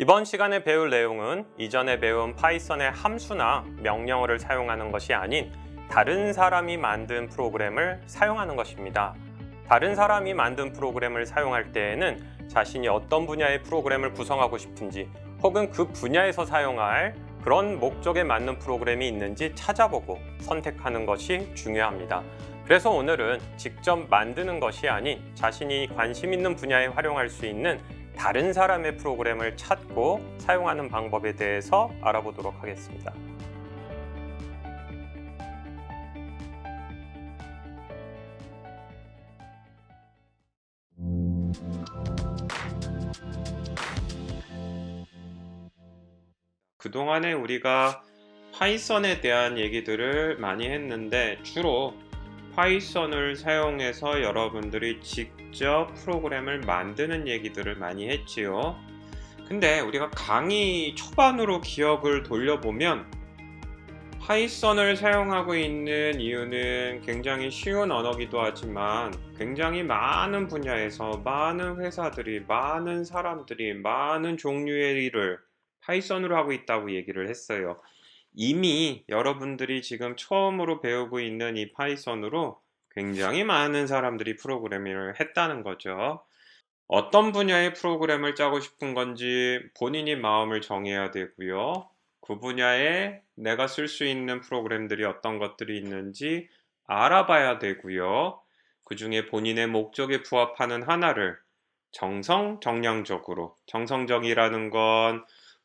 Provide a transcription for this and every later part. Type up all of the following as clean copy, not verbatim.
이번 시간에 배울 내용은 이전에 배운 파이썬의 함수나 명령어를 사용하는 것이 아닌 다른 사람이 만든 프로그램을 사용하는 것입니다. 다른 사람이 만든 프로그램을 사용할 때에는 자신이 어떤 분야의 프로그램을 구성하고 싶은지 혹은 그 분야에서 사용할 그런 목적에 맞는 프로그램이 있는지 찾아보고 선택하는 것이 중요합니다. 그래서 오늘은 직접 만드는 것이 아닌 자신이 관심 있는 분야에 활용할 수 있는 다른 사람의 프로그램을 찾고 사용하는 방법에 대해서 알아보도록 하겠습니다. 그동안에 우리가 파이썬에 대한 얘기들을 많이 했는데 주로 파이썬을 사용해서 여러분들이 직접 프로그램을 만드는 얘기들을 많이 했지요. 근데 우리가 강의 초반으로 기억을 돌려보면 파이썬을 사용하고 있는 이유는 굉장히 쉬운 언어기도 하지만 굉장히 많은 분야에서 많은 회사들이, 많은 사람들이, 많은 종류의 일을 파이썬으로 하고 있다고 얘기를 했어요. 이미 여러분들이 지금 처음으로 배우고 있는 이 파이썬으로 굉장히 많은 사람들이 프로그래밍을 했다는 거죠. 어떤 분야의 프로그램을 짜고 싶은 건지 본인이 마음을 정해야 되고요. 그 분야에 내가 쓸 수 있는 프로그램들이 어떤 것들이 있는지 알아봐야 되고요. 그 중에 본인의 목적에 부합하는 하나를 정성정량적으로, 정성적이라는 건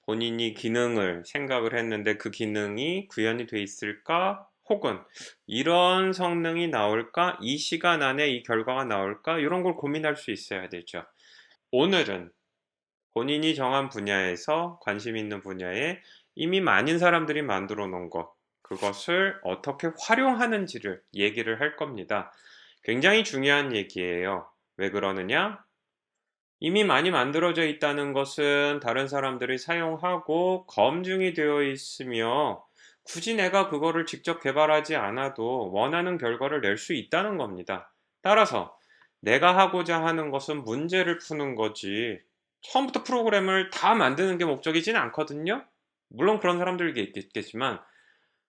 본인이 기능을 생각을 했는데 그 기능이 구현이 돼 있을까? 혹은 이런 성능이 나올까? 이 시간 안에 이 결과가 나올까? 이런 걸 고민할 수 있어야 되죠. 오늘은 본인이 정한 분야에서 관심 있는 분야에 이미 많은 사람들이 만들어 놓은 것, 그것을 어떻게 활용하는지를 얘기를 할 겁니다. 굉장히 중요한 얘기예요. 왜 그러느냐? 이미 많이 만들어져 있다는 것은 다른 사람들이 사용하고 검증이 되어 있으며 굳이 내가 그거를 직접 개발하지 않아도 원하는 결과를 낼 수 있다는 겁니다. 따라서 내가 하고자 하는 것은 문제를 푸는 거지 처음부터 프로그램을 다 만드는 게 목적이진 않거든요. 물론 그런 사람들이 있겠지만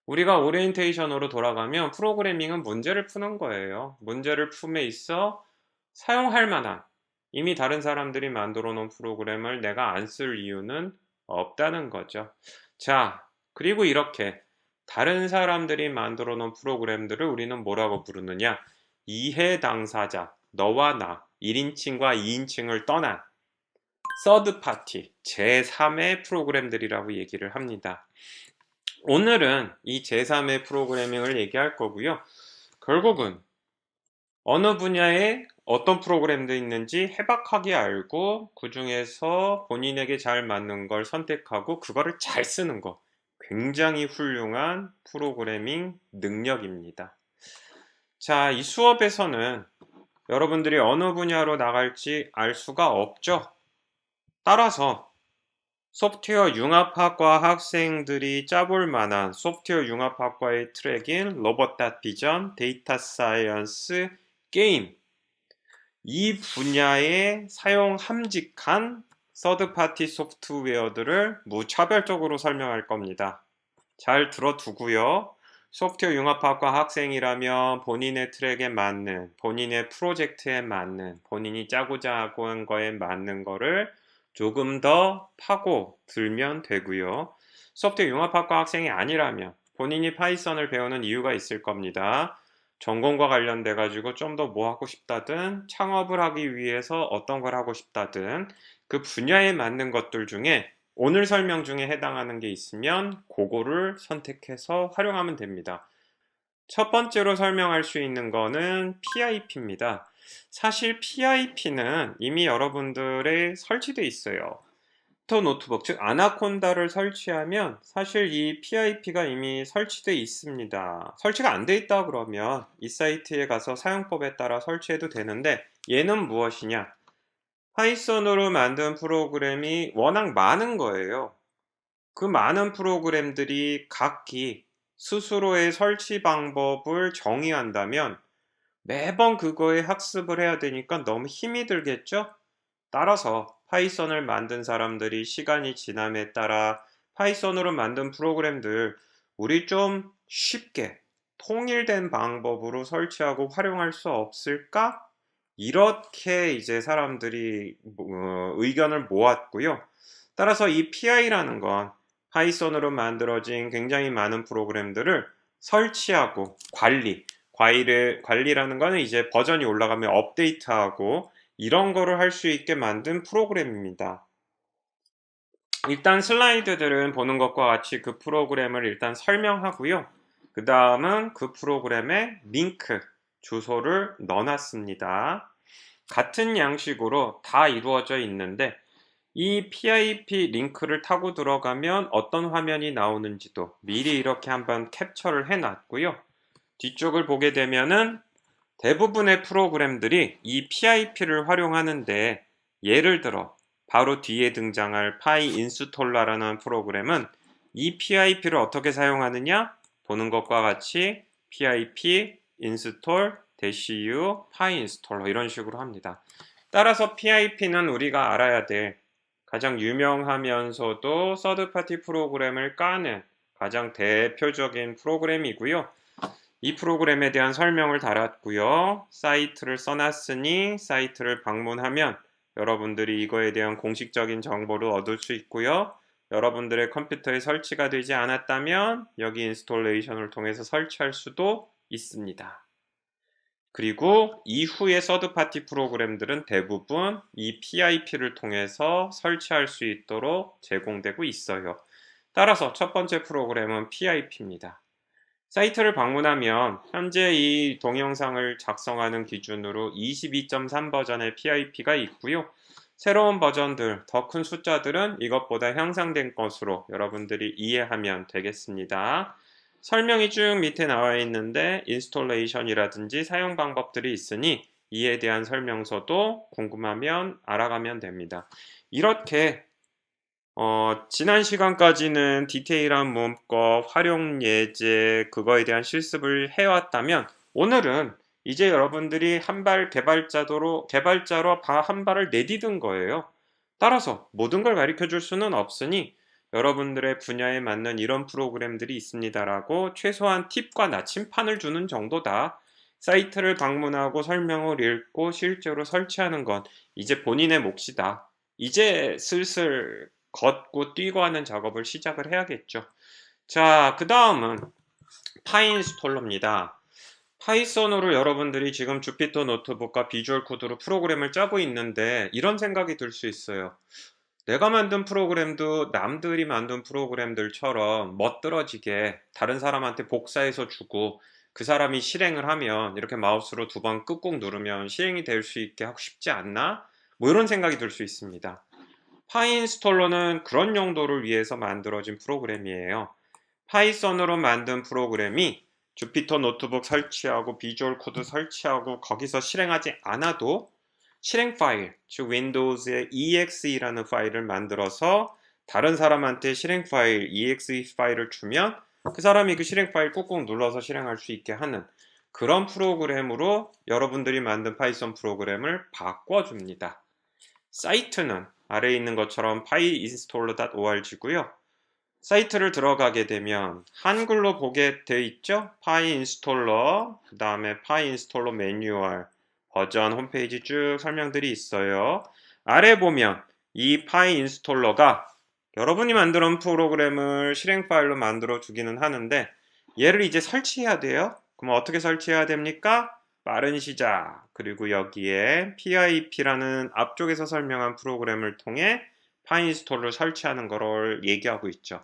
우리가 오리엔테이션으로 돌아가면 프로그래밍은 문제를 푸는 거예요. 문제를 품에 있어 사용할 만한 이미 다른 사람들이 만들어 놓은 프로그램을 내가 안 쓸 이유는 없다는 거죠. 자, 그리고 이렇게 다른 사람들이 만들어 놓은 프로그램들을 우리는 뭐라고 부르느냐? 이해 당사자, 너와 나, 1인칭과 2인칭을 떠난 서드 파티, 제3의 프로그램들이라고 얘기를 합니다. 오늘은 이 제3의 프로그래밍을 얘기할 거고요. 결국은 어느 분야에 어떤 프로그램도 있는지 해박하게 알고 그 중에서 본인에게 잘 맞는 걸 선택하고 그거를 잘 쓰는 거. 굉장히 훌륭한 프로그래밍 능력입니다. 자, 이 수업에서는 여러분들이 어느 분야로 나갈지 알 수가 없죠. 따라서 소프트웨어 융합학과 학생들이 짜볼 만한 소프트웨어 융합학과의 트랙인 로봇 비전, 데이터 사이언스, 게임 이 분야에 사용함직한 서드파티 소프트웨어들을 무차별적으로 설명할 겁니다. 잘 들어두고요. 소프트웨어 융합학과 학생이라면 본인의 트랙에 맞는, 본인의 프로젝트에 맞는, 본인이 짜고자 하고 한 거에 맞는 거를 조금 더 파고 들면 되고요. 소프트웨어 융합학과 학생이 아니라면 본인이 파이썬을 배우는 이유가 있을 겁니다. 전공과 관련돼 가지고 좀 더 뭐 하고 싶다든 창업을 하기 위해서 어떤 걸 하고 싶다든 그 분야에 맞는 것들 중에 오늘 설명 중에 해당하는 게 있으면 그거를 선택해서 활용하면 됩니다. 첫 번째로 설명할 수 있는 거는 PIP입니다. 사실 PIP는 이미 여러분들의 설치되어 있어요. 노트북, 즉 아나콘다를 설치하면 사실 이 PIP가 이미 설치되어 있습니다. 설치가 안 돼 있다 그러면 이 사이트에 가서 사용법에 따라 설치해도 되는데 얘는 무엇이냐? 파이썬으로 만든 프로그램이 워낙 많은 거예요. 그 많은 프로그램들이 각기 스스로의 설치 방법을 정의한다면 매번 그거에 학습을 해야 되니까 너무 힘이 들겠죠? 따라서 파이썬을 만든 사람들이 시간이 지남에 따라 파이썬으로 만든 프로그램들 우리 좀 쉽게 통일된 방법으로 설치하고 활용할 수 없을까? 이렇게 이제 사람들이 의견을 모았고요. 따라서 이 PI라는 건 파이썬으로 만들어진 굉장히 많은 프로그램들을 설치하고 관리라는 거는 이제 버전이 올라가면 업데이트하고 이런 거를 할 수 있게 만든 프로그램입니다. 일단 슬라이드들은 보는 것과 같이 그 프로그램을 일단 설명하고요. 그 다음은 그 프로그램에 링크, 주소를 넣어놨습니다. 같은 양식으로 다 이루어져 있는데 이 PIP 링크를 타고 들어가면 어떤 화면이 나오는지도 미리 이렇게 한번 캡처를 해놨고요. 뒤쪽을 보게 되면은 대부분의 프로그램들이 이 PIP를 활용하는데 예를 들어 바로 뒤에 등장할 파이인스톨러라는 프로그램은 이 PIP를 어떻게 사용하느냐? 보는 것과 같이 PIP install -u 파이인스톨러 이런 식으로 합니다. 따라서 PIP는 우리가 알아야 될 가장 유명하면서도 서드파티 프로그램을 까는 가장 대표적인 프로그램이고요. 이 프로그램에 대한 설명을 달았고요. 사이트를 써놨으니 사이트를 방문하면 여러분들이 이거에 대한 공식적인 정보를 얻을 수 있고요. 여러분들의 컴퓨터에 설치가 되지 않았다면 여기 인스톨레이션을 통해서 설치할 수도 있습니다. 그리고 이후의 서드파티 프로그램들은 대부분 이 PIP를 통해서 설치할 수 있도록 제공되고 있어요. 따라서 첫 번째 프로그램은 PIP입니다. 사이트를 방문하면 현재 이 동영상을 작성하는 기준으로 22.3 버전의 PIP가 있고요. 새로운 버전들, 더 큰 숫자들은 이것보다 향상된 것으로 여러분들이 이해하면 되겠습니다. 설명이 쭉 밑에 나와 있는데 인스톨레이션이라든지 사용 방법들이 있으니 이에 대한 설명서도 궁금하면 알아가면 됩니다. 이렇게 지난 시간까지는 디테일한 문법, 활용 예제, 그거에 대한 실습을 해왔다면 오늘은 이제 여러분들이 개발자로 한 발을 내디딘 거예요. 따라서 모든 걸 가르쳐 줄 수는 없으니 여러분들의 분야에 맞는 이런 프로그램들이 있습니다라고 최소한 팁과 나침판을 주는 정도다. 사이트를 방문하고 설명을 읽고 실제로 설치하는 건 이제 본인의 몫이다. 이제 슬슬 걷고 뛰고 하는 작업을 시작을 해야겠죠. 자, 그 다음은 파이인스톨러입니다. 파이썬으로 여러분들이 지금 주피터 노트북과 비주얼 코드로 프로그램을 짜고 있는데 이런 생각이 들 수 있어요. 내가 만든 프로그램도 남들이 만든 프로그램들처럼 멋들어지게 다른 사람한테 복사해서 주고 그 사람이 실행을 하면 이렇게 마우스로 두 번 꾹꾹 누르면 실행이 될 수 있게 하고 싶지 않나? 뭐 이런 생각이 들 수 있습니다. 파이인스톨러는 그런 용도를 위해서 만들어진 프로그램이에요. 파이썬으로 만든 프로그램이 주피터 노트북 설치하고 비주얼 코드 설치하고 거기서 실행하지 않아도 실행 파일, 즉 윈도우즈의 exe라는 파일을 만들어서 다른 사람한테 실행 파일, exe 파일을 주면 그 사람이 그 실행 파일 꾹꾹 눌러서 실행할 수 있게 하는 그런 프로그램으로 여러분들이 만든 파이썬 프로그램을 바꿔줍니다. 사이트는 아래에 있는 것처럼 pyinstaller.org고요. 사이트를 들어가게 되면 한글로 보게 돼 있죠? 파이인스톨러, 그 다음에 파이인스톨러 매뉴얼, 버전 홈페이지 쭉 설명들이 있어요. 아래 보면 이 파이인스톨러가 여러분이 만든 프로그램을 실행 파일로 만들어 주기는 하는데 얘를 이제 설치해야 돼요. 그럼 어떻게 설치해야 됩니까? 빠른 시작, 그리고 여기에 PIP라는 앞쪽에서 설명한 프로그램을 통해 파이인스톨러를 설치하는 거를 얘기하고 있죠.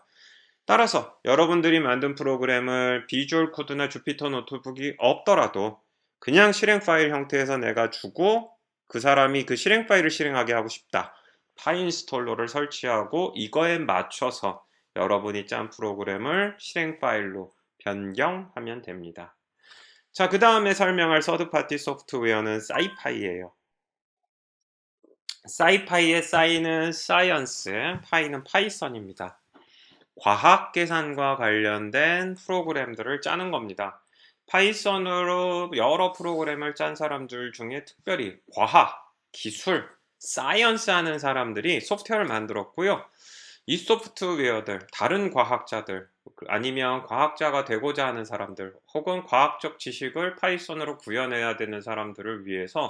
따라서 여러분들이 만든 프로그램을 비주얼 코드나 주피터 노트북이 없더라도 그냥 실행 파일 형태에서 내가 주고 그 사람이 그 실행 파일을 실행하게 하고 싶다. 파이인스톨러를 설치하고 이거에 맞춰서 여러분이 짠 프로그램을 실행 파일로 변경하면 됩니다. 자, 그 다음에 설명할 서드파티 소프트웨어는 사이파이예요. 사이파이의 사이는 사이언스, 파이는 파이썬입니다. 과학 계산과 관련된 프로그램들을 짜는 겁니다. 파이썬으로 여러 프로그램을 짠 사람들 중에 특별히 과학, 기술, 사이언스 하는 사람들이 소프트웨어를 만들었고요. 이 소프트웨어들, 다른 과학자들, 아니면 과학자가 되고자 하는 사람들, 혹은 과학적 지식을 파이썬으로 구현해야 되는 사람들을 위해서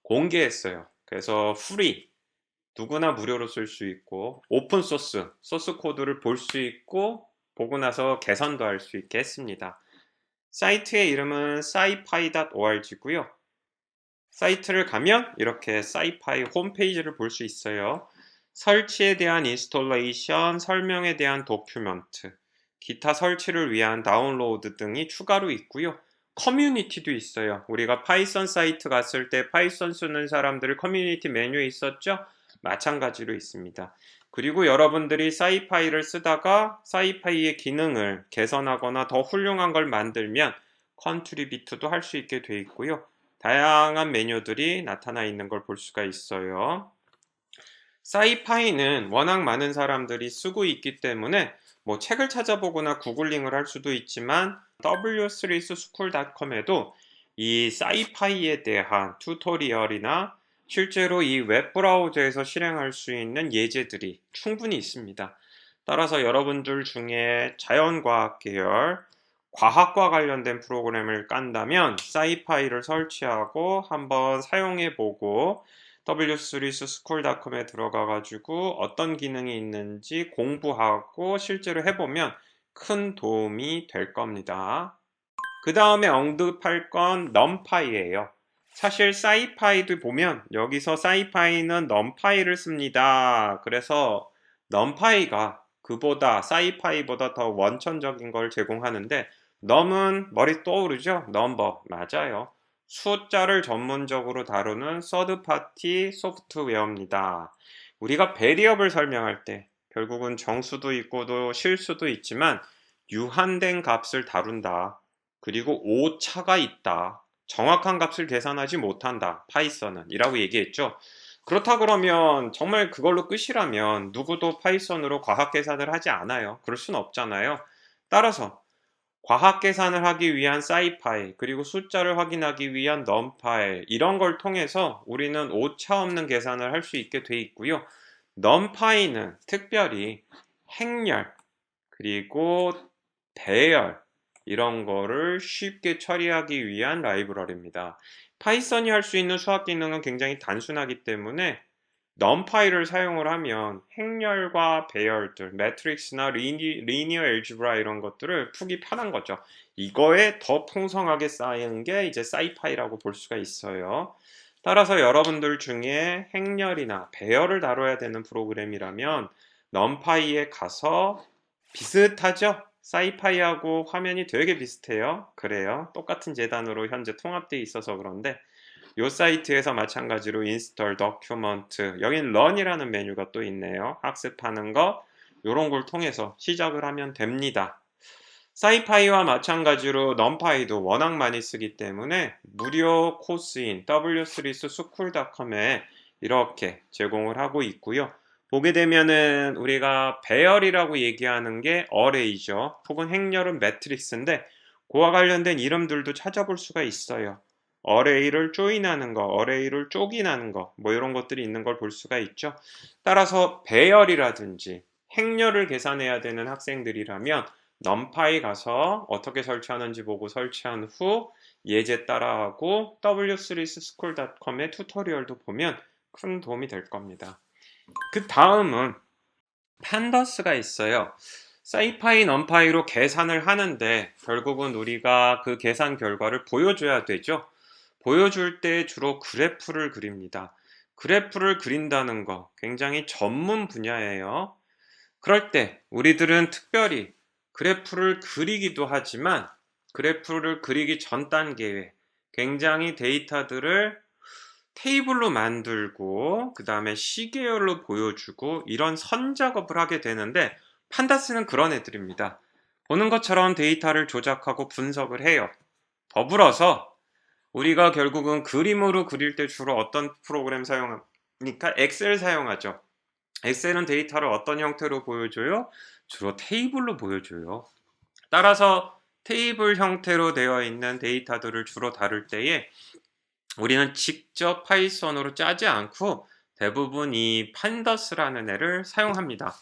공개했어요. 그래서 프리, 누구나 무료로 쓸 수 있고, 오픈 소스 코드를 볼 수 있고, 보고 나서 개선도 할 수 있게 했습니다. 사이트의 이름은 scipy.org고요. 사이트를 가면 이렇게 사이파이 홈페이지를 볼 수 있어요. 설치에 대한 인스톨레이션, 설명에 대한 도큐멘트, 기타 설치를 위한 다운로드 등이 추가로 있고요. 커뮤니티도 있어요. 우리가 파이썬 사이트 갔을 때 파이썬 쓰는 사람들 커뮤니티 메뉴에 있었죠? 마찬가지로 있습니다. 그리고 여러분들이 사이파이를 쓰다가 사이파이의 기능을 개선하거나 더 훌륭한 걸 만들면 컨트리비트도 할 수 있게 돼 있고요. 다양한 메뉴들이 나타나 있는 걸 볼 수가 있어요. 사이파이는 워낙 많은 사람들이 쓰고 있기 때문에 뭐 책을 찾아보거나 구글링을 할 수도 있지만 w3school.com에도 이 사이파이에 대한 튜토리얼이나 실제로 이 웹브라우저에서 실행할 수 있는 예제들이 충분히 있습니다. 따라서 여러분들 중에 자연과학 계열, 과학과 관련된 프로그램을 깐다면 사이파이를 설치하고 한번 사용해보고 w3school.com에 들어가가지고 어떤 기능이 있는지 공부하고 실제로 해보면 큰 도움이 될 겁니다. 그 다음에 언급할 건 numPy예요. 사실 사이파이도 보면 여기서 사이파이는 numPy를 씁니다. 그래서 numPy가 그보다 사이파이보다 더 원천적인 걸 제공하는데 num은 머리 떠오르죠? 넘버 맞아요. 숫자를 전문적으로 다루는 서드파티 소프트웨어입니다. 우리가 베리어블 설명할 때 결국은 정수도 있고 또 실수도 있지만 유한된 값을 다룬다. 그리고 오차가 있다. 정확한 값을 계산하지 못한다. 파이썬은 이라고 얘기했죠. 그렇다 그러면 정말 그걸로 끝이라면 누구도 파이썬으로 과학 계산을 하지 않아요. 그럴 수는 없잖아요. 따라서 과학 계산을 하기 위한 사이파이, 그리고 숫자를 확인하기 위한 넘파이, 이런 걸 통해서 우리는 오차 없는 계산을 할 수 있게 돼 있고요. 넘파이는 특별히 행렬, 그리고 배열, 이런 거를 쉽게 처리하기 위한 라이브러리입니다. 파이썬이 할 수 있는 수학 기능은 굉장히 단순하기 때문에 numPy를 사용을 하면 행렬과 배열들, 매트릭스나 리니어 엘지브라 이런 것들을 푸기 편한 거죠. 이거에 더 풍성하게 쌓인 게 이제 사이파이라고 볼 수가 있어요. 따라서 여러분들 중에 행렬이나 배열을 다뤄야 되는 프로그램이라면 numPy에 가서 비슷하죠? 사이파이하고 화면이 되게 비슷해요. 그래요. 똑같은 재단으로 현재 통합되어 있어서 그런데 이 사이트에서 마찬가지로 인스톨, 도큐먼트, 여긴 런이라는 메뉴가 또 있네요. 학습하는 거 이런 걸 통해서 시작을 하면 됩니다. 사이파이와 마찬가지로 넘파이도 워낙 많이 쓰기 때문에 무료 코스인 w3school.com에 이렇게 제공을 하고 있고요. 보게 되면은 우리가 배열이라고 얘기하는 게 어레이죠. 혹은 행렬은 매트릭스인데 그와 관련된 이름들도 찾아볼 수가 있어요. 어레이를 조인하는 거, 어레이를 쪼개하는 거, 뭐 이런 것들이 있는 걸 볼 수가 있죠. 따라서 배열이라든지 행렬을 계산해야 되는 학생들이라면 넘파이 가서 어떻게 설치하는지 보고 설치한 후 예제 따라하고 w3school.com의 튜토리얼도 보면 큰 도움이 될 겁니다. 그 다음은 판더스가 있어요. 사이파이, 넘파이로 계산을 하는데 결국은 우리가 그 계산 결과를 보여줘야 되죠. 보여줄 때 주로 그래프를 그립니다. 그래프를 그린다는 거 굉장히 전문 분야예요. 그럴 때 우리들은 특별히 그래프를 그리기도 하지만 그래프를 그리기 전 단계에 굉장히 데이터들을 테이블로 만들고 그 다음에 시계열로 보여주고 이런 선 작업을 하게 되는데 판다스는 그런 애들입니다. 보는 것처럼 데이터를 조작하고 분석을 해요. 더불어서 우리가 결국은 그림으로 그릴 때 주로 어떤 프로그램 사용하니까 엑셀 사용하죠. 엑셀은 데이터를 어떤 형태로 보여줘요? 주로 테이블로 보여줘요. 따라서 테이블 형태로 되어 있는 데이터들을 주로 다룰 때에 우리는 직접 파이썬으로 짜지 않고 대부분 이 판더스라는 애를 사용합니다.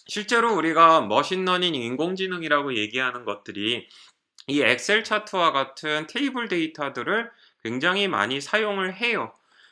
실제로 우리가 머신러닝, 인공지능이라고 얘기하는 것들이 이 엑셀 차트와 같은 테이블 데이터들을 굉장히 많이 사용을 해요.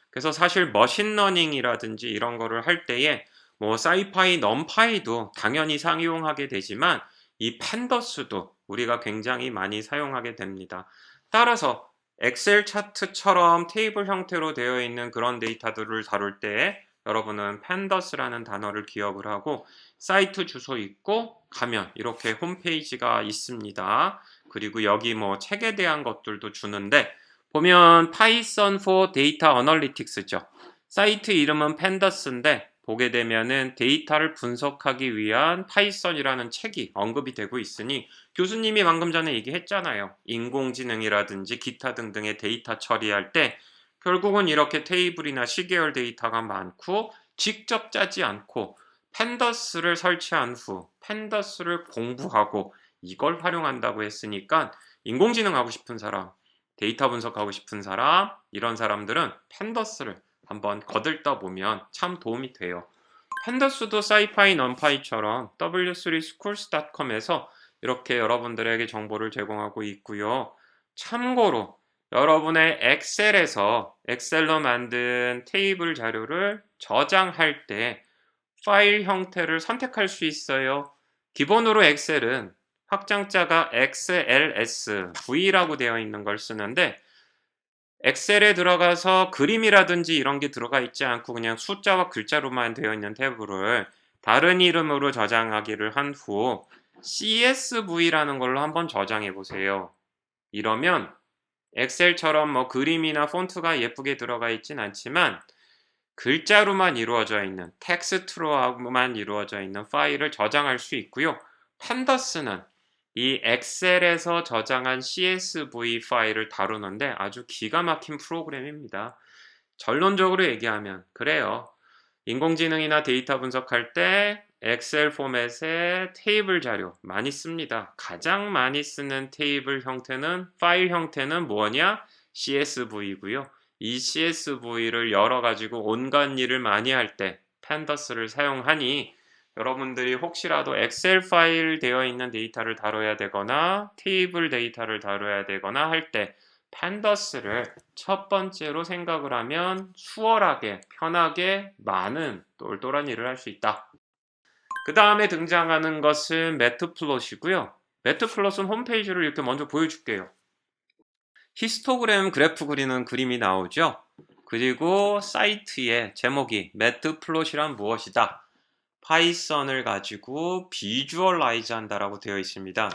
그래서 사실 머신러닝이라든지 이런 거를 할 때에 뭐 사이파이, 넘파이도 당연히 사용하게 되지만 이 판더스도 우리가 굉장히 많이 사용하게 됩니다. 따라서 엑셀 차트처럼 테이블 형태로 되어 있는 그런 데이터들을 다룰 때 여러분은 판더스라는 단어를 기억을 하고 사이트 주소 있고 가면 이렇게 홈페이지가 있습니다. 그리고 여기 뭐 책에 대한 것들도 주는데 보면 Python for Data Analytics죠. 사이트 이름은 판더스인데 보게 되면은 데이터를 분석하기 위한 파이썬이라는 책이 언급이 되고 있으니 교수님이 방금 전에 얘기했잖아요. 인공지능이라든지 기타 등등의 데이터 처리할 때 결국은 이렇게 테이블이나 시계열 데이터가 많고 직접 짜지 않고 판더스를 설치한 후 판더스를 공부하고 이걸 활용한다고 했으니까 인공지능 하고 싶은 사람, 데이터 분석하고 싶은 사람, 이런 사람들은 판더스를 한번 거들떠 보면 참 도움이 돼요. 판더스도 사이파이, 넘파이처럼 w3schools.com에서 이렇게 여러분들에게 정보를 제공하고 있고요. 참고로 여러분의 엑셀로 만든 테이블 자료를 저장할 때 파일 형태를 선택할 수 있어요. 기본으로 엑셀은 확장자가 XLSV라고 되어 있는 걸 쓰는데 엑셀에 들어가서 그림이라든지 이런 게 들어가 있지 않고 그냥 숫자와 글자로만 되어 있는 탭을 다른 이름으로 저장하기를 한 후 CSV라는 걸로 한번 저장해 보세요. 이러면 엑셀처럼 뭐 그림이나 폰트가 예쁘게 들어가 있진 않지만 글자로만 이루어져 있는 텍스트로만 이루어져 있는 파일을 저장할 수 있고요. 판더스는 이 엑셀에서 저장한 CSV 파일을 다루는데 아주 기가 막힌 프로그램입니다. 결론적으로 얘기하면 그래요. 인공지능이나 데이터 분석할 때 엑셀 포맷의 테이블 자료 많이 씁니다. 가장 많이 쓰는 테이블 형태는 파일 형태는 뭐냐? CSV고요. 이 CSV를 열어가지고 온갖 일을 많이 할 때 판더스를 사용하니 여러분들이 혹시라도 엑셀 파일 되어 있는 데이터를 다뤄야 되거나 테이블 데이터를 다뤄야 되거나 할 때 판더스를 첫 번째로 생각을 하면 수월하게, 편하게 많은 똘똘한 일을 할 수 있다. 그 다음에 등장하는 것은 매트플롯이고요. 매트플롯은 홈페이지를 이렇게 먼저 보여줄게요. 히스토그램 그래프 그리는 그림이 나오죠. 그리고 사이트의 제목이 매트플롯이란 무엇이다. 파이썬을 가지고 비주얼라이즈 한다라고 되어 있습니다.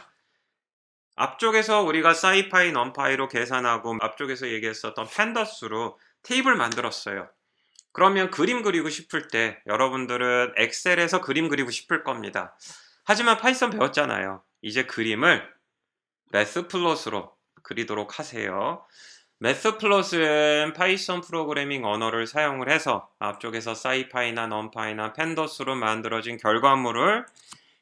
앞쪽에서 우리가 사이파이, 넘파이로 계산하고 앞쪽에서 얘기했었던 판더스로 테이블 만들었어요. 그러면 그림 그리고 싶을 때 여러분들은 엑셀에서 그림 그리고 싶을 겁니다. 하지만 파이썬 배웠잖아요. 이제 그림을 매트플롯으로 그리도록 하세요. 매트플롯은 파이썬 프로그래밍 언어를 사용을 해서 앞쪽에서 사이파이나 넘파이나 판더스로 만들어진 결과물을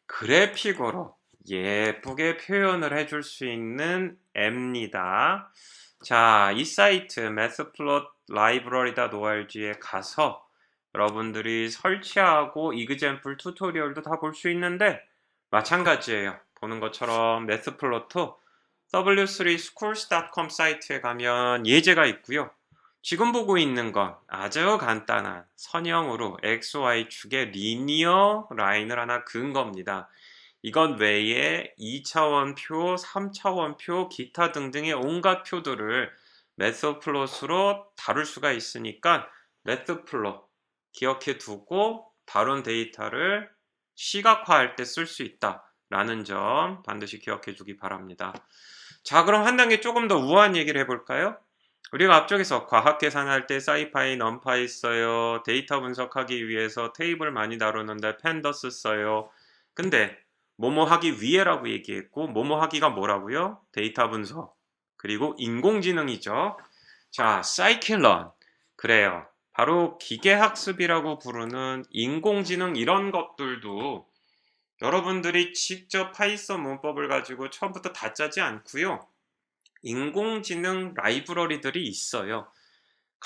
그래픽으로 예쁘게 표현을 해줄 수 있는 앱입니다. 자, 이 사이트 매트플롯 library.org에 가서 여러분들이 설치하고 이그젬플 튜토리얼도 다 볼 수 있는데 마찬가지예요. 보는 것처럼 매트플롯도 w3schools.com 사이트에 가면 예제가 있고요. 지금 보고 있는 건 아주 간단한 선형으로 XY축의 리니어 라인을 하나 그은 겁니다. 이건 외에 2차원표, 3차원표, 기타 등등의 온갖 표들을 매트플롯으로 다룰 수가 있으니까 매트플롯 기억해 두고 다룬 데이터를 시각화할 때 쓸 수 있다라는 점 반드시 기억해 주기 바랍니다. 자, 그럼 한 단계 조금 더 우아한 얘기를 해볼까요? 우리가 앞쪽에서 과학 계산할 때 사이파이, 넘파이 써요. 데이터 분석하기 위해서 테이블 많이 다루는데 판더스 써요. 근데 뭐뭐 하기 위해라고 얘기했고 뭐뭐 하기가 뭐라고요? 데이터 분석. 그리고 인공지능이죠. 자, 사이킬런. 그래요. 바로 기계학습이라고 부르는 인공지능 이런 것들도 여러분들이 직접 파이썬 문법을 가지고 처음부터 다 짜지 않고요. 인공지능 라이브러리들이 있어요.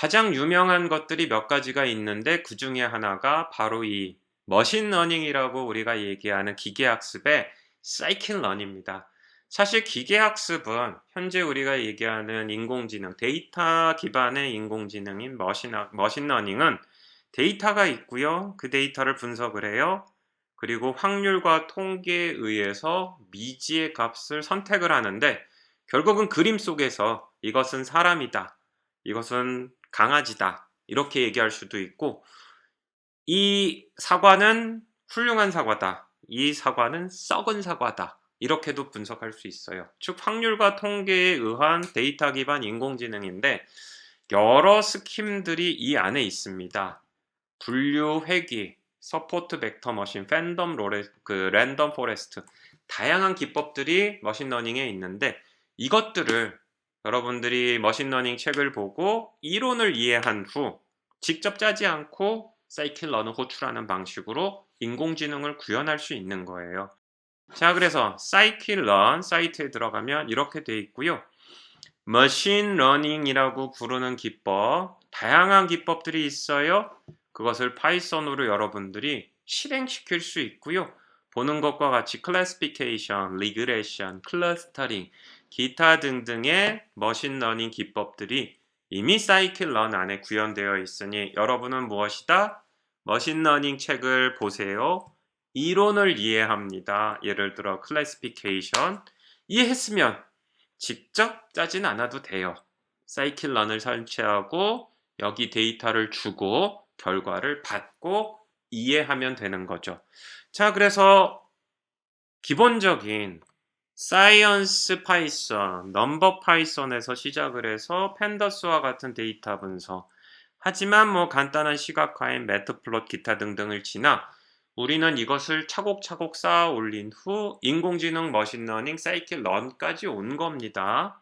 가장 유명한 것들이 몇 가지가 있는데 그 중에 하나가 바로 이 머신러닝이라고 우리가 얘기하는 기계학습의 사이클런입니다. 사실 기계학습은 현재 우리가 얘기하는 인공지능, 데이터 기반의 인공지능인 머신러닝은 데이터가 있고요. 그 데이터를 분석을 해요. 그리고 확률과 통계에 의해서 미지의 값을 선택을 하는데 결국은 그림 속에서 이것은 사람이다. 이것은 강아지다. 이렇게 얘기할 수도 있고 이 사과는 훌륭한 사과다. 이 사과는 썩은 사과다. 이렇게도 분석할 수 있어요. 즉 확률과 통계에 의한 데이터 기반 인공지능인데 여러 스킴들이 이 안에 있습니다. 분류 회귀, 서포트 벡터 머신, 랜덤 포레스트 다양한 기법들이 머신러닝에 있는데 이것들을 여러분들이 머신러닝 책을 보고 이론을 이해한 후 직접 짜지 않고 사이클런을 호출하는 방식으로 인공지능을 구현할 수 있는 거예요. 자, 그래서 사이클런 사이트에 들어가면 이렇게 돼 있고요. 머신러닝이라고 부르는 기법, 다양한 기법들이 있어요. 그것을 파이썬으로 여러분들이 실행시킬 수 있고요. 보는 것과 같이 클래시피케이션, 리그레션, 클러스터링, 기타 등등의 머신러닝 기법들이 이미 사이클런 안에 구현되어 있으니 여러분은 무엇이다? 머신러닝 책을 보세요. 이론을 이해합니다. 예를 들어 클래시피케이션 이해했으면 직접 짜진 않아도 돼요. 사이클런을 설치하고 여기 데이터를 주고 결과를 받고 이해하면 되는 거죠. 자, 그래서 기본적인 사이언스 파이썬, 넘버 파이썬에서 시작을 해서 팬더스와 같은 데이터 분석, 하지만 뭐 간단한 시각화인 매트플롯 기타 등등을 지나 우리는 이것을 차곡차곡 쌓아 올린 후 인공지능 머신러닝 사이클런까지 온 겁니다.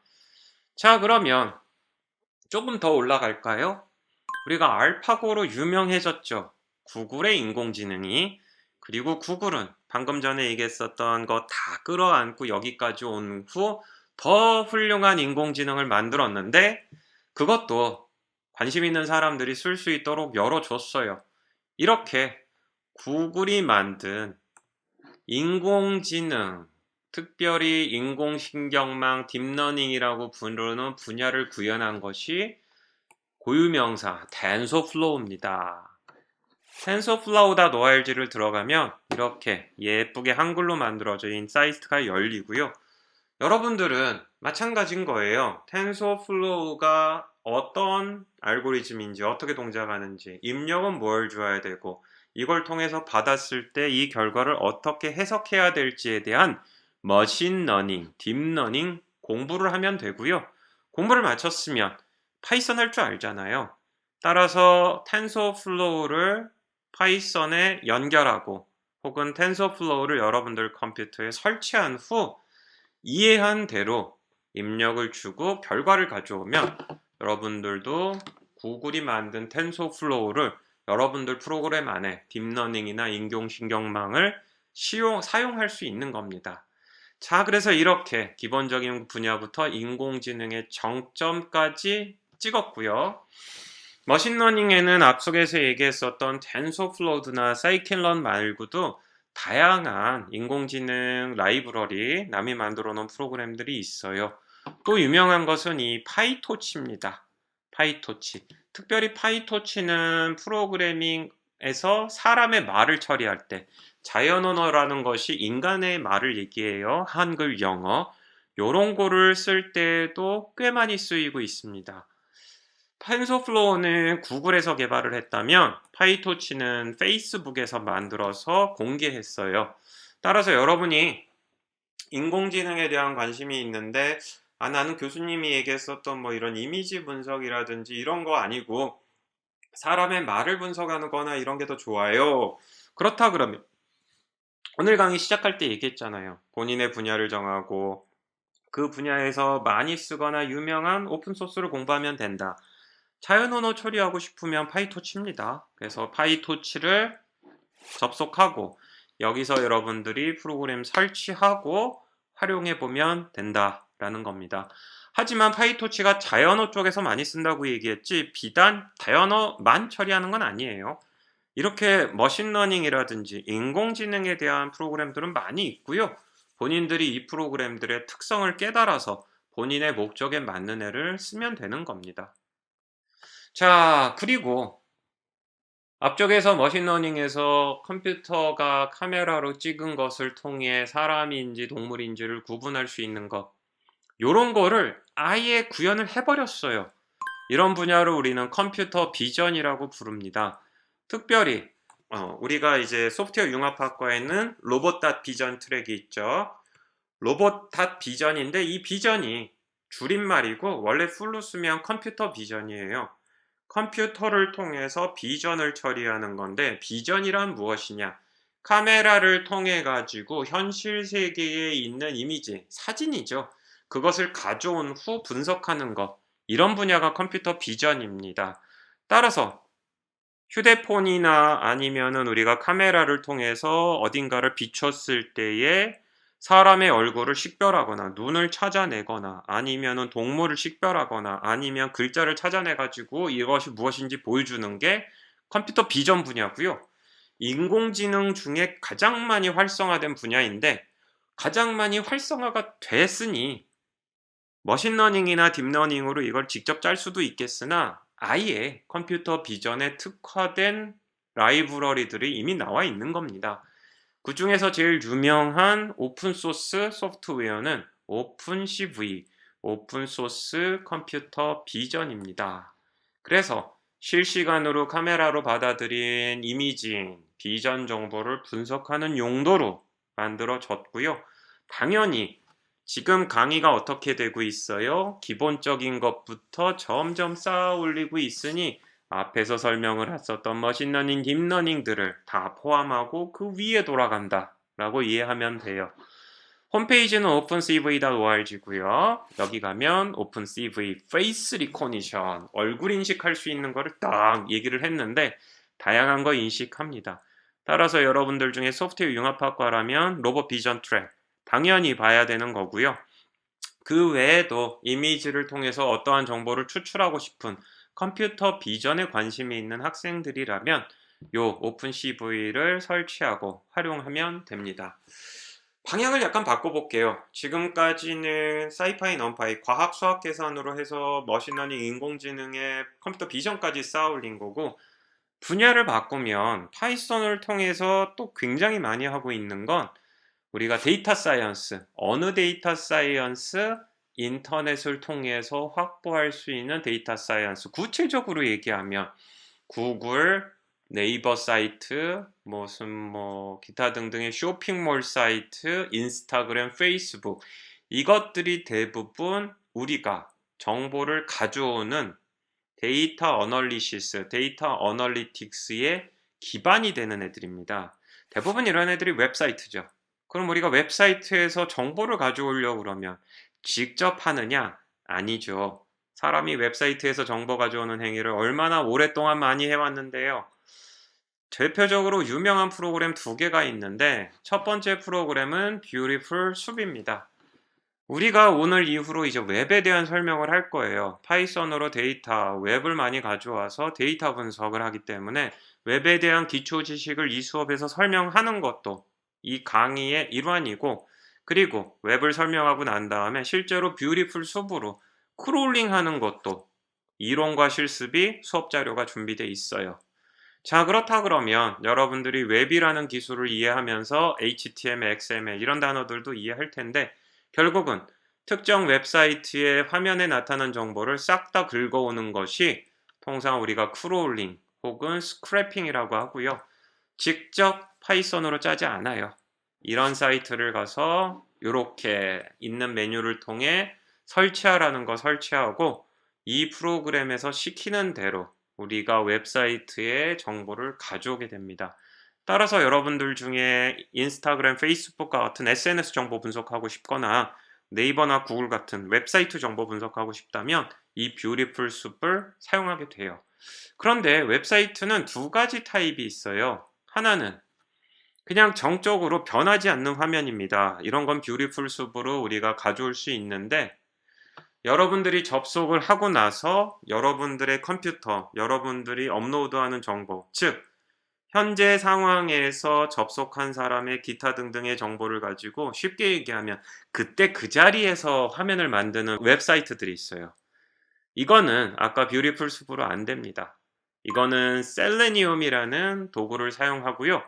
자, 그러면 조금 더 올라갈까요? 우리가 알파고로 유명해졌죠. 구글의 인공지능이. 그리고 구글은 방금 전에 얘기했었던 거 다 끌어안고 여기까지 온 후 더 훌륭한 인공지능을 만들었는데 그것도 관심 있는 사람들이 쓸 수 있도록 열어줬어요. 이렇게 구글이 만든 인공지능, 특별히 인공신경망 딥러닝이라고 부르는 분야를 구현한 것이 고유명사 텐소플로우입니다. 텐소플로우.org를 들어가면 이렇게 예쁘게 한글로 만들어진 사이트가 열리고요. 여러분들은 마찬가지인 거예요. 텐소플로우가 어떤 알고리즘인지 어떻게 동작하는지 입력은 뭘 줘야 되고 이걸 통해서 받았을 때 이 결과를 어떻게 해석해야 될지에 대한 머신러닝, 딥러닝 공부를 하면 되고요. 공부를 마쳤으면 파이썬 할 줄 알잖아요. 따라서 텐소플로우를 파이썬에 연결하고 혹은 텐소플로우를 여러분들 컴퓨터에 설치한 후 이해한 대로 입력을 주고 결과를 가져오면 여러분들도 구글이 만든 텐소플로우를 여러분들 프로그램 안에 딥러닝이나 인공신경망을 사용할 수 있는 겁니다. 자, 그래서 이렇게 기본적인 분야부터 인공지능의 정점까지 찍었고요. 머신러닝에는 앞쪽에서 얘기했었던 텐소플로우나 사이클런 말고도 다양한 인공지능 라이브러리, 남이 만들어 놓은 프로그램들이 있어요. 또 유명한 것은 이 파이토치입니다. 파이토치. 특별히 파이토치는 프로그래밍에서 사람의 말을 처리할 때 자연 언어라는 것이 인간의 말을 얘기해요. 한글, 영어. 요런 거를 쓸 때도 꽤 많이 쓰이고 있습니다. 텐소플로우는 구글에서 개발을 했다면 파이토치는 페이스북에서 만들어서 공개했어요. 따라서 여러분이 인공지능에 대한 관심이 있는데 나는 교수님이 얘기했었던 뭐 이런 이미지 분석이라든지 이런 거 아니고 사람의 말을 분석하는 거나 이런 게 더 좋아요. 그렇다 그러면 오늘 강의 시작할 때 얘기했잖아요. 본인의 분야를 정하고 그 분야에서 많이 쓰거나 유명한 오픈소스를 공부하면 된다. 자연 언어 처리하고 싶으면 파이토치입니다. 그래서 파이토치를 접속하고 여기서 여러분들이 프로그램 설치하고 활용해 보면 된다라는 겁니다. 하지만 파이토치가 자연어 쪽에서 많이 쓴다고 얘기했지 비단 자연어만 처리하는 건 아니에요. 이렇게 머신러닝이라든지 인공지능에 대한 프로그램들은 많이 있고요. 본인들이 이 프로그램들의 특성을 깨달아서 본인의 목적에 맞는 애를 쓰면 되는 겁니다. 자, 그리고 앞쪽에서 머신러닝에서 컴퓨터가 카메라로 찍은 것을 통해 사람인지 동물인지를 구분할 수 있는 것, 요런 거를 아예 구현을 해버렸어요. 이런 분야를 우리는 컴퓨터 비전이라고 부릅니다. 특별히 우리가 이제 소프트웨어 융합학과에는 로봇 비전 트랙이 있죠. 로봇 비전인데 이 비전이 줄임말이고 원래 풀로 쓰면 컴퓨터 비전이에요. 컴퓨터를 통해서 비전을 처리하는 건데 비전이란 무엇이냐? 카메라를 통해 가지고 현실 세계에 있는 이미지, 사진이죠. 그것을 가져온 후 분석하는 것. 이런 분야가 컴퓨터 비전입니다. 따라서 휴대폰이나 아니면은 우리가 카메라를 통해서 어딘가를 비췄을 때에 사람의 얼굴을 식별하거나 눈을 찾아내거나 아니면은 동물을 식별하거나 아니면 글자를 찾아내 가지고 이것이 무엇인지 보여주는 게 컴퓨터 비전 분야고요. 인공지능 중에 가장 많이 활성화된 분야인데 가장 많이 활성화가 됐으니 머신러닝이나 딥러닝으로 이걸 직접 짤 수도 있겠으나 아예 컴퓨터 비전에 특화된 라이브러리들이 이미 나와 있는 겁니다. 그 중에서 제일 유명한 오픈소스 소프트웨어는 오픈CV, 오픈소스 컴퓨터 비전입니다. 그래서 실시간으로 카메라로 받아들인 이미지, 비전 정보를 분석하는 용도로 만들어졌고요. 당연히 지금 강의가 어떻게 되고 있어요? 기본적인 것부터 점점 쌓아 올리고 있으니 앞에서 설명을 했었던 머신러닝, 딥러닝들을 다 포함하고 그 위에 돌아간다 라고 이해하면 돼요. 홈페이지는 opencv.org고요. 여기 가면 opencv face recognition, 얼굴 인식할 수 있는 거를 딱 얘기를 했는데 다양한 거 인식합니다. 따라서 여러분들 중에 소프트웨어 융합학과라면 로봇 비전 트랙 당연히 봐야 되는 거고요. 그 외에도 이미지를 통해서 어떠한 정보를 추출하고 싶은 컴퓨터 비전에 관심이 있는 학생들이라면 요 오픈CV를 설치하고 활용하면 됩니다. 방향을 약간 바꿔볼게요. 지금까지는 사이파이, 넌파이, 과학, 수학 계산으로 해서 머신러닝, 인공지능의 컴퓨터 비전까지 쌓아 올린 거고 분야를 바꾸면 파이썬을 통해서 또 굉장히 많이 하고 있는 건 우리가 데이터 사이언스, 어느 데이터 사이언스, 인터넷을 통해서 확보할 수 있는 데이터 사이언스, 구체적으로 얘기하면 구글, 네이버 사이트, 무슨 기타 등등의 쇼핑몰 사이트, 인스타그램, 페이스북 이것들이 대부분 우리가 정보를 가져오는 데이터 어널리시스, 데이터 어널리틱스의 기반이 되는 애들입니다. 대부분 이런 애들이 웹사이트죠. 그럼 우리가 웹사이트에서 정보를 가져오려고 그러면 직접 하느냐? 아니죠. 사람이 웹사이트에서 정보 가져오는 행위를 얼마나 오랫동안 많이 해왔는데요. 대표적으로 유명한 프로그램 두 개가 있는데 첫 번째 프로그램은 Beautiful Soup입니다. 우리가 오늘 이후로 이제 웹에 대한 설명을 할 거예요. 파이썬으로 데이터, 웹을 많이 가져와서 데이터 분석을 하기 때문에 웹에 대한 기초 지식을 이 수업에서 설명하는 것도 이 강의의 일환이고 그리고 웹을 설명하고 난 다음에 실제로 뷰티풀 숲으로 크롤링 하는 것도 이론과 실습이 수업 자료가 준비되어 있어요. 자, 그렇다 그러면 여러분들이 웹이라는 기술을 이해하면서 HTML, XML 이런 단어들도 이해할 텐데 결국은 특정 웹사이트의 화면에 나타난 정보를 싹 다 긁어오는 것이 통상 우리가 크롤링 혹은 스크래핑이라고 하고요. 직접 파이썬으로 짜지 않아요. 이런 사이트를 가서 이렇게 있는 메뉴를 통해 설치하라는 거 설치하고 이 프로그램에서 시키는 대로 우리가 웹사이트에 정보를 가져오게 됩니다. 따라서 여러분들 중에 인스타그램, 페이스북과 같은 SNS 정보 분석하고 싶거나 네이버나 구글 같은 웹사이트 정보 분석하고 싶다면 이 뷰티풀 숲을 사용하게 돼요. 그런데 웹사이트는 두 가지 타입이 있어요. 하나는 그냥 정적으로 변하지 않는 화면입니다. 이런 건 뷰티풀 숲으로 우리가 가져올 수 있는데 여러분들이 접속을 하고 나서 여러분들의 컴퓨터, 여러분들이 업로드하는 정보, 즉 현재 상황에서 접속한 사람의 기타 등등의 정보를 가지고 쉽게 얘기하면 그때 그 자리에서 화면을 만드는 웹사이트들이 있어요. 이거는 아까 뷰티풀 숲으로 안 됩니다. 이거는 셀레니움이라는 도구를 사용하고요.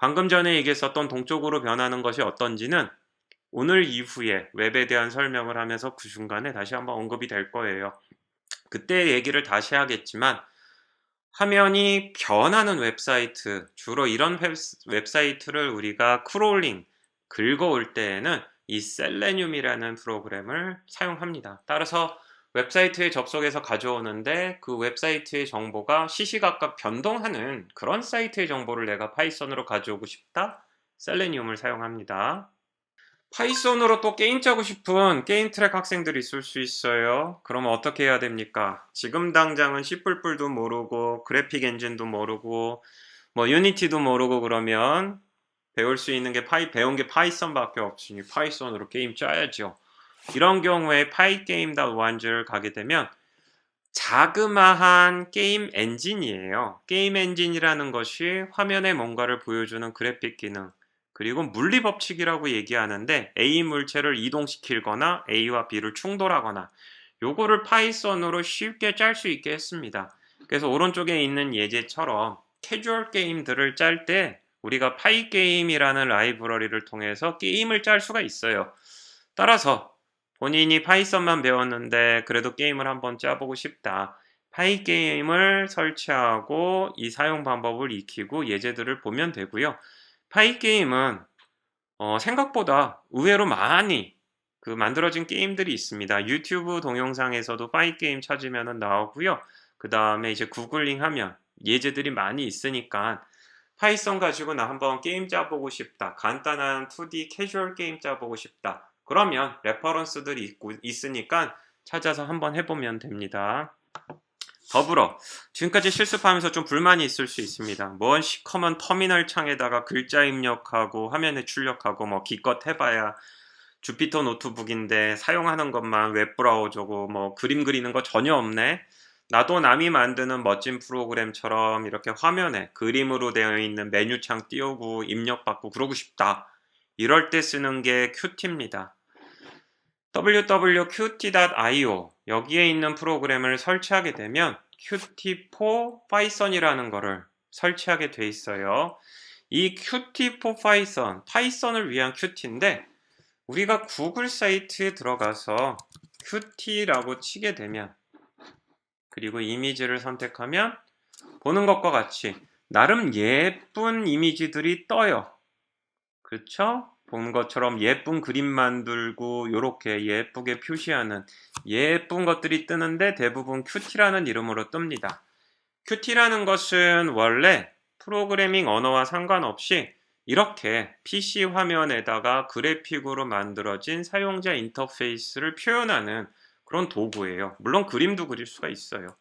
방금 전에 얘기했었던 동쪽으로 변하는 것이 어떤지는 오늘 이후에 웹에 대한 설명을 하면서 그 중간에 다시 한번 언급이 될 거예요. 그때 얘기를 다시 하겠지만 화면이 변하는 웹사이트, 주로 이런 웹사이트를 우리가 크롤링, 긁어올 때에는 이 셀레늄이라는 프로그램을 사용합니다. 따라서 웹사이트에 접속해서 가져오는데 그 웹사이트의 정보가 시시각각 변동하는 그런 사이트의 정보를 내가 파이썬으로 가져오고 싶다? 셀레늄을 사용합니다. 파이썬으로 또 게임 짜고 싶은 게임 트랙 학생들이 있을 수 있어요. 그러면 어떻게 해야 됩니까? 지금 당장은 C++도 모르고 그래픽 엔진도 모르고 뭐 유니티도 모르고 그러면 배울 수 있는 게 배운 게 파이썬밖에 없으니 파이썬으로 게임 짜야죠. 이런 경우에 파이게임.1를 가게 되면 자그마한 게임 엔진이에요. 게임 엔진이라는 것이 화면에 뭔가를 보여주는 그래픽 기능, 그리고 물리 법칙이라고 얘기하는데 A 물체를 이동시키거나 A와 B를 충돌하거나 요거를 파이썬으로 쉽게 짤 수 있게 했습니다. 그래서 오른쪽에 있는 예제처럼 캐주얼 게임들을 짤 때 우리가 파이게임이라는 라이브러리를 통해서 게임을 짤 수가 있어요. 따라서 본인이 파이썬만 배웠는데 그래도 게임을 한번 짜보고 싶다. 파이게임을 설치하고 이 사용 방법을 익히고 예제들을 보면 되고요. 파이게임은 생각보다 의외로 많이 만들어진 게임들이 있습니다. 유튜브 동영상에서도 파이게임 찾으면 나오고요. 그 다음에 이제 구글링 하면 예제들이 많이 있으니까 파이썬 가지고 나 한번 게임 짜보고 싶다. 간단한 2D 캐주얼 게임 짜보고 싶다. 그러면 레퍼런스들이 있으니까 찾아서 한번 해보면 됩니다. 더불어 지금까지 실습하면서 좀 불만이 있을 수 있습니다. 뭔 시커먼 터미널 창에다가 글자 입력하고 화면에 출력하고 뭐 기껏 해봐야 주피터 노트북인데 사용하는 것만 웹브라우저고 뭐 그림 그리는 거 전혀 없네. 나도 남이 만드는 멋진 프로그램처럼 이렇게 화면에 그림으로 되어 있는 메뉴창 띄우고 입력받고 그러고 싶다. 이럴 때 쓰는 게 Qt입니다. www.qt.io 여기에 있는 프로그램을 설치하게 되면 Qt4 Python이라는 거를 설치하게 돼 있어요. 이 Qt4 Python, 파이썬을 위한 Qt인데 우리가 구글 사이트에 들어가서 Qt라고 치게 되면 그리고 이미지를 선택하면 보는 것과 같이 나름 예쁜 이미지들이 떠요. 그렇죠? 본 것처럼 예쁜 그림 만들고 이렇게 예쁘게 표시하는 예쁜 것들이 뜨는데 대부분 Qt라는 이름으로 뜹니다. Qt라는 것은 원래 프로그래밍 언어와 상관없이 이렇게 PC 화면에다가 그래픽으로 만들어진 사용자 인터페이스를 표현하는 그런 도구예요. 물론 그림도 그릴 수가 있어요.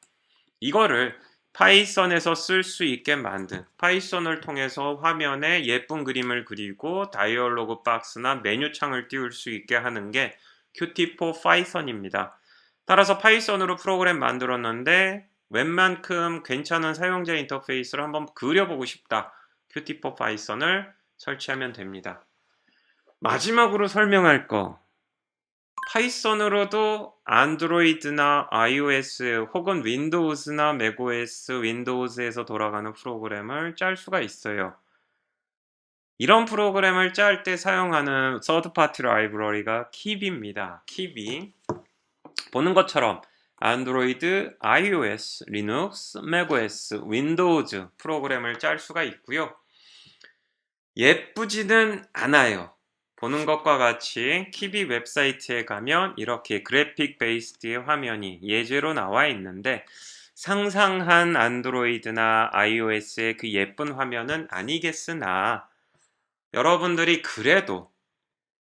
이거를 파이썬에서 쓸 수 있게 만든 파이썬을 통해서 화면에 예쁜 그림을 그리고 다이얼로그 박스나 메뉴창을 띄울 수 있게 하는 게 Qt4 Python입니다. 따라서 파이썬으로 프로그램 만들었는데 웬만큼 괜찮은 사용자 인터페이스를 한번 그려보고 싶다. Qt4 Python을 설치하면 됩니다. 마지막으로 설명할 거 파이썬으로도 안드로이드나 iOS 혹은 윈도우즈나 맥OS, 윈도우즈에서 돌아가는 프로그램을 짤 수가 있어요. 이런 프로그램을 짤 때 사용하는 서드파티 라이브러리가 키비입니다. 키비. 보는 것처럼 안드로이드, iOS, 리눅스, 맥OS, 윈도우즈 프로그램을 짤 수가 있고요. 예쁘지는 않아요. 보는 것과 같이 키비 웹사이트에 가면 이렇게 그래픽 베이스드의 화면이 예제로 나와 있는데 상상한 안드로이드나 iOS의 그 예쁜 화면은 아니겠으나 여러분들이 그래도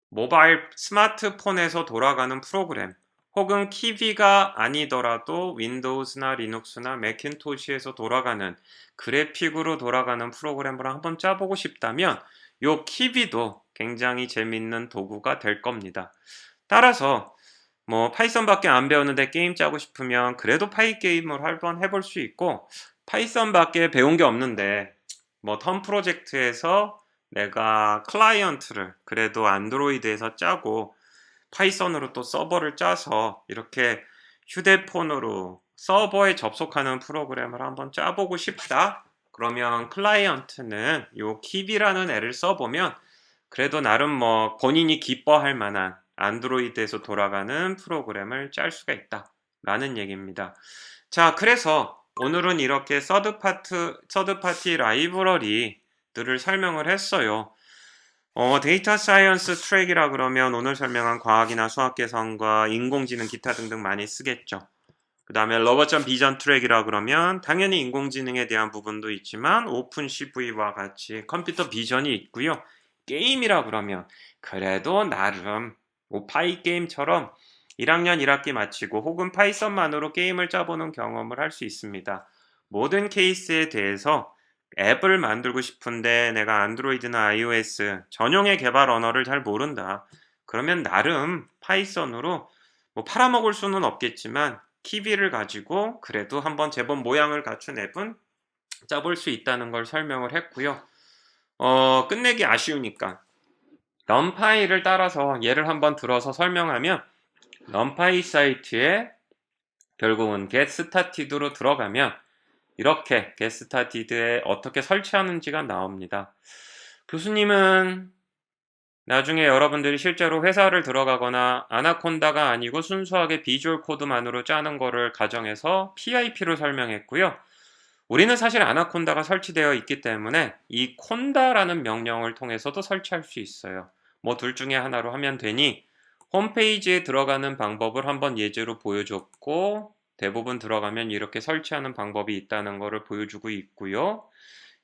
모바일 스마트폰에서 돌아가는 프로그램 혹은 키비가 아니더라도 윈도우즈나 리눅스나 매cin토시에서 돌아가는 그래픽으로 돌아가는 프로그램을 한번 짜보고 싶다면 요 키비도 굉장히 재밌는 도구가 될 겁니다. 따라서 뭐 파이썬밖에 안 배웠는데 게임 짜고 싶으면 그래도 파이 게임을 한번 해볼 수 있고, 파이썬밖에 배운 게 없는데 뭐 텀 프로젝트에서 내가 클라이언트를 그래도 안드로이드에서 짜고 파이썬으로 또 서버를 짜서 이렇게 휴대폰으로 서버에 접속하는 프로그램을 한번 짜보고 싶다. 그러면 클라이언트는 요 키비라는 애를 써보면 그래도 나름 뭐 본인이 기뻐할 만한 안드로이드에서 돌아가는 프로그램을 짤 수가 있다 라는 얘기입니다. 자, 그래서 오늘은 이렇게 서드파티 라이브러리들을 설명을 했어요. 데이터 사이언스 트랙이라 그러면 오늘 설명한 과학이나 수학 계산과 인공지능 기타 등등 많이 쓰겠죠. 그 다음에 러버점 비전 트랙이라 그러면 당연히 인공지능에 대한 부분도 있지만 오픈 CV와 같이 컴퓨터 비전이 있고요. 게임이라 그러면 그래도 나름 파이 게임처럼 1학년 1학기 마치고 혹은 파이썬만으로 게임을 짜보는 경험을 할 수 있습니다. 모든 케이스에 대해서 앱을 만들고 싶은데 내가 안드로이드나 iOS 전용의 개발 언어를 잘 모른다. 그러면 나름 파이썬으로 뭐 팔아먹을 수는 없겠지만 키비를 가지고 그래도 한번 제법 모양을 갖춘 앱은 짜볼 수 있다는 걸 설명을 했고요. 끝내기 아쉬우니까 럼파이를 따라서 예를 한번 들어서 설명하면, 럼파이 사이트에 결국은 getStarted로 들어가면 이렇게 getStarted에 어떻게 설치하는지가 나옵니다. 교수님은 나중에 여러분들이 실제로 회사를 들어가거나 아나콘다가 아니고 순수하게 비주얼 코드만으로 짜는 거를 가정해서 PIP로 설명했고요. 우리는 사실 아나콘다가 설치되어 있기 때문에 이 콘다라는 명령을 통해서도 설치할 수 있어요. 뭐 둘 중에 하나로 하면 되니 홈페이지에 들어가는 방법을 한번 예제로 보여줬고, 대부분 들어가면 이렇게 설치하는 방법이 있다는 것을 보여주고 있고요.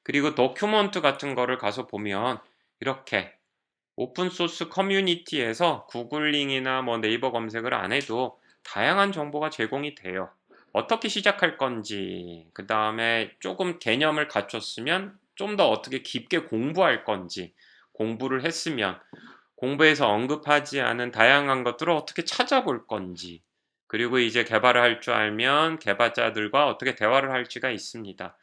그리고 도큐먼트 같은 거를 가서 보면 이렇게 오픈소스 커뮤니티에서 구글링이나 뭐 네이버 검색을 안 해도 다양한 정보가 제공이 돼요. 어떻게 시작할 건지, 그 다음에 조금 개념을 갖췄으면 좀 더 어떻게 깊게 공부할 건지, 공부를 했으면 공부에서 언급하지 않은 다양한 것들을 어떻게 찾아볼 건지, 그리고 이제 개발을 할 줄 알면 개발자들과 어떻게 대화를 할지가 있습니다.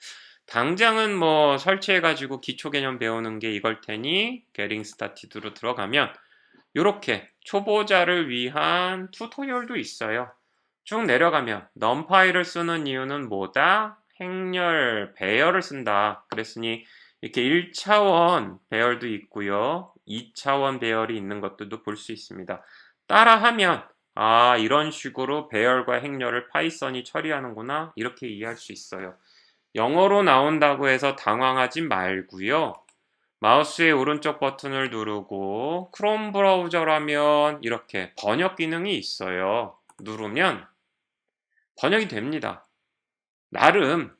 당장은 뭐 설치해가지고 기초 개념 배우는 게 이걸 테니 Getting Started로 들어가면 이렇게 초보자를 위한 튜토리얼도 있어요. 쭉 내려가면 numPy를 쓰는 이유는 뭐다? 행렬, 배열을 쓴다. 그랬으니 이렇게 1차원 배열도 있고요. 2차원 배열이 있는 것들도 볼 수 있습니다. 따라하면 이런 식으로 배열과 행렬을 파이썬이 처리하는구나, 이렇게 이해할 수 있어요. 영어로 나온다고 해서 당황하지 말고요. 마우스의 오른쪽 버튼을 누르고 크롬 브라우저라면 이렇게 번역 기능이 있어요. 누르면 번역이 됩니다. 나름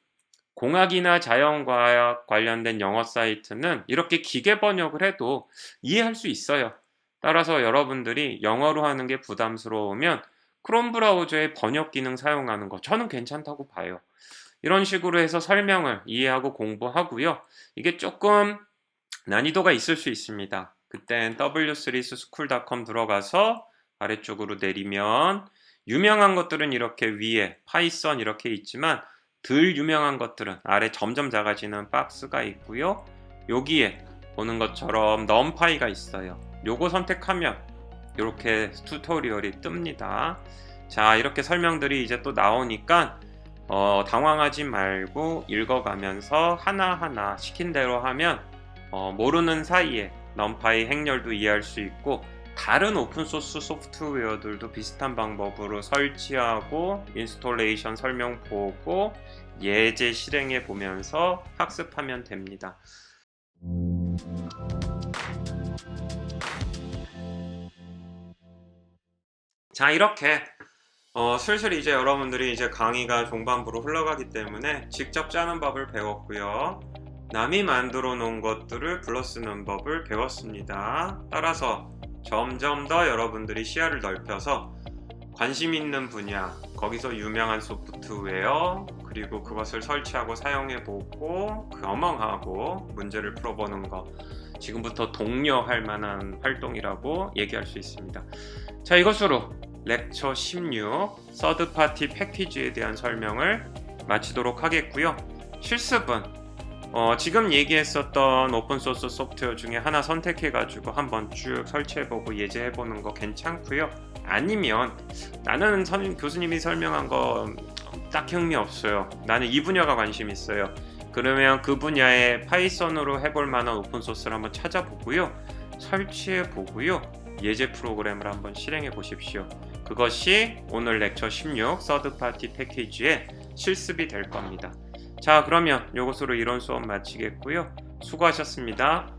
공학이나 자연과학 관련된 영어 사이트는 이렇게 기계 번역을 해도 이해할 수 있어요. 따라서 여러분들이 영어로 하는 게 부담스러우면 크롬 브라우저의 번역 기능 사용하는 거 저는 괜찮다고 봐요. 이런 식으로 해서 설명을 이해하고 공부하고요. 이게 조금 난이도가 있을 수 있습니다. 그땐 w3school.com 들어가서 아래쪽으로 내리면 유명한 것들은 이렇게 위에 파이썬 이렇게 있지만 덜 유명한 것들은 아래 점점 작아지는 박스가 있고요. 여기에 보는 것처럼 numPy가 있어요. 요거 선택하면 이렇게 튜토리얼이 뜹니다. 자, 이렇게 설명들이 이제 또 나오니까 당황하지 말고 읽어가면서 하나하나 시킨 대로 하면 모르는 사이에 numPy 행렬도 이해할 수 있고, 다른 오픈소스 소프트웨어들도 비슷한 방법으로 설치하고 인스톨레이션 설명 보고 예제 실행해 보면서 학습하면 됩니다. 자, 이렇게 슬슬 이제 여러분들이 이제 강의가 종반부로 흘러가기 때문에 직접 짜는 법을 배웠고요. 남이 만들어 놓은 것들을 불러 쓰는 법을 배웠습니다. 따라서 점점 더 여러분들이 시야를 넓혀서 관심 있는 분야, 거기서 유명한 소프트웨어, 그리고 그것을 설치하고 사용해보고 경험하고 문제를 풀어보는 거, 지금부터 독려할 만한 활동이라고 얘기할 수 있습니다. 자, 이것으로 렉처 16 서드파티 패키지에 대한 설명을 마치도록 하겠고요. 실습은 지금 얘기했었던 오픈소스 소프트웨어 중에 하나 선택해가지고 한번 쭉 설치해보고 예제해보는 거 괜찮고요. 아니면 나는 교수님이 설명한 거 딱 흥미없어요. 나는 이 분야가 관심 있어요. 그러면 그 분야에 파이썬으로 해볼 만한 오픈소스를 한번 찾아보고요. 설치해보고요. 예제 프로그램을 한번 실행해 보십시오. 그것이 오늘 렉처 16 서드파티 패키지의 실습이 될 겁니다. 자, 그러면 이것으로 이론 수업 마치겠고요. 수고하셨습니다.